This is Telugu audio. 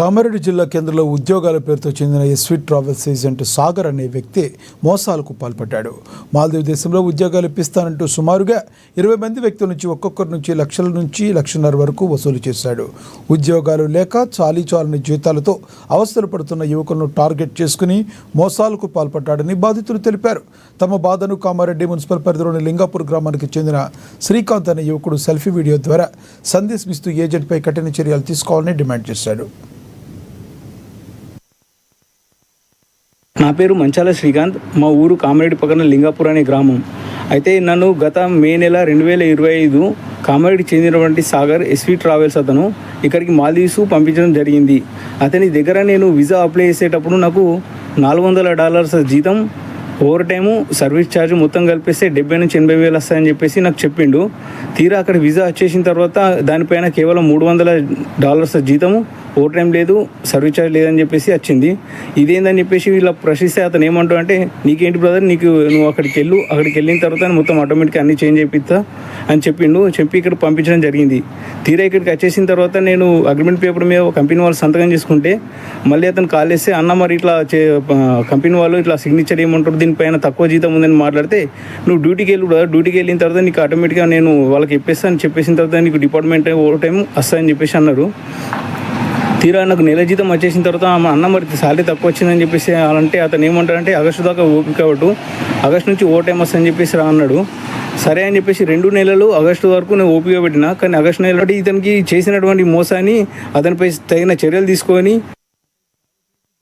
కామారెడ్డి జిల్లా కేంద్రంలో ఉద్యోగాల పేరుతో చెందిన ఎస్వి ట్రావెల్స్ ఏజెంట్ సాగర్ అనే వ్యక్తి మోసాలకు పాల్పడ్డాడు. మాల్దీవ్ దేశంలో ఉద్యోగాలు ఇప్పిస్తానంటూ సుమారుగా 20 మంది వ్యక్తుల నుంచి ఒక్కొక్కరి నుంచి లక్షల నుంచి 1,50,000 వరకు వసూలు చేశాడు. ఉద్యోగాలు లేక చాలీచాలని జీతాలతో అవస్థలు పడుతున్న యువకులను టార్గెట్ చేసుకుని మోసాలకు పాల్పడ్డాడని బాధితులు తెలిపారు. తమ బాధను కామారెడ్డి మున్సిపల్ పరిధిలోని లింగాపూర్ గ్రామానికి చెందిన శ్రీకాంత్ అనే యువకుడు సెల్ఫీ వీడియో ద్వారా సందేశమిస్తూ ఏజెంట్పై కఠిన చర్యలు తీసుకోవాలని డిమాండ్ చేశాడు. నా పేరు మంచాల శ్రీకాంత్. మా ఊరు కామారెడ్డి పక్కన లింగాపూర్ అనే గ్రామం. అయితే నన్ను గత మే నెల 2025 కామారెడ్డి చెందినటువంటి సాగర్ ఎస్వి ట్రావెల్స్ అతను ఇక్కడికి మాల్దీవ్స్ పంపించడం జరిగింది. అతని దగ్గర నేను వీసా అప్లై చేసేటప్పుడు నాకు $400 జీతం, ఓవర్ టైము, సర్వీస్ ఛార్జ్ మొత్తం కలిపేస్తే 70 నుంచి 80 వేలు వస్తాయని చెప్పేసి నాకు చెప్పిండు. తీరా అక్కడ వీసా వచ్చేసిన తర్వాత దానిపైన కేవలం $300 జీతము, ఓవర్ టైం లేదు, సర్వీస్ ఛార్జ్ లేదని చెప్పేసి వచ్చింది. ఇదేందని చెప్పేసి వీళ్ళ ప్రశ్నిస్తే అతను ఏమంటా అంటే, నీకేంటి బ్రదర్, నువ్వు అక్కడికి వెళ్ళిన తర్వాత మొత్తం ఆటోమేటిక్గా అన్నీ చేంజ్ చేయిస్తా అని చెప్పి ఇక్కడ పంపించడం జరిగింది. తీరా ఇక్కడికి వచ్చేసిన తర్వాత నేను అగ్రిమెంట్ పేపర్ మీద కంపెనీ వాళ్ళు సంతకం చేసుకుంటే మళ్ళీ అతను కాల్ చేస్తే, అన్న మరి ఇట్లా కంపెనీ వాళ్ళు ఇట్లా సిగ్నేచర్ ఏమంటారు, దీనిపైన తక్కువ జీతం ఉందని మాట్లాడితే, నువ్వు డ్యూటీకి వెళ్ళు బ్రదర్, డ్యూటీకి వెళ్ళిన తర్వాత నీకు ఆటోమేటిక్గా నేను వాళ్ళకి చెప్పేసిన తర్వాత నీకు డిపార్ట్మెంట్ ఓవర్ టైం వస్తాయని చెప్పేసి అన్నారు. తీరా నాకు నెల జీతం వచ్చేసిన తర్వాత అన్న మరి శాలరీ తక్కువ వచ్చిందని చెప్పేసి అంటే అతను ఏమంటాడంటే, ఆగస్టు దాకా ఓపిక కాబట్టి ఆగస్టు నుంచి ఓవర్ టైం వస్తుందని చెప్పేసి అన్నాడు. సరే అని చెప్పేసి 2 నెలలు ఆగస్టు వరకు నేను ఓపిక పెట్టినా, కానీ ఆగస్టు నెల ఇతనికి చేసినటువంటి మోసాన్ని అతనిపై తగిన చర్యలు తీసుకొని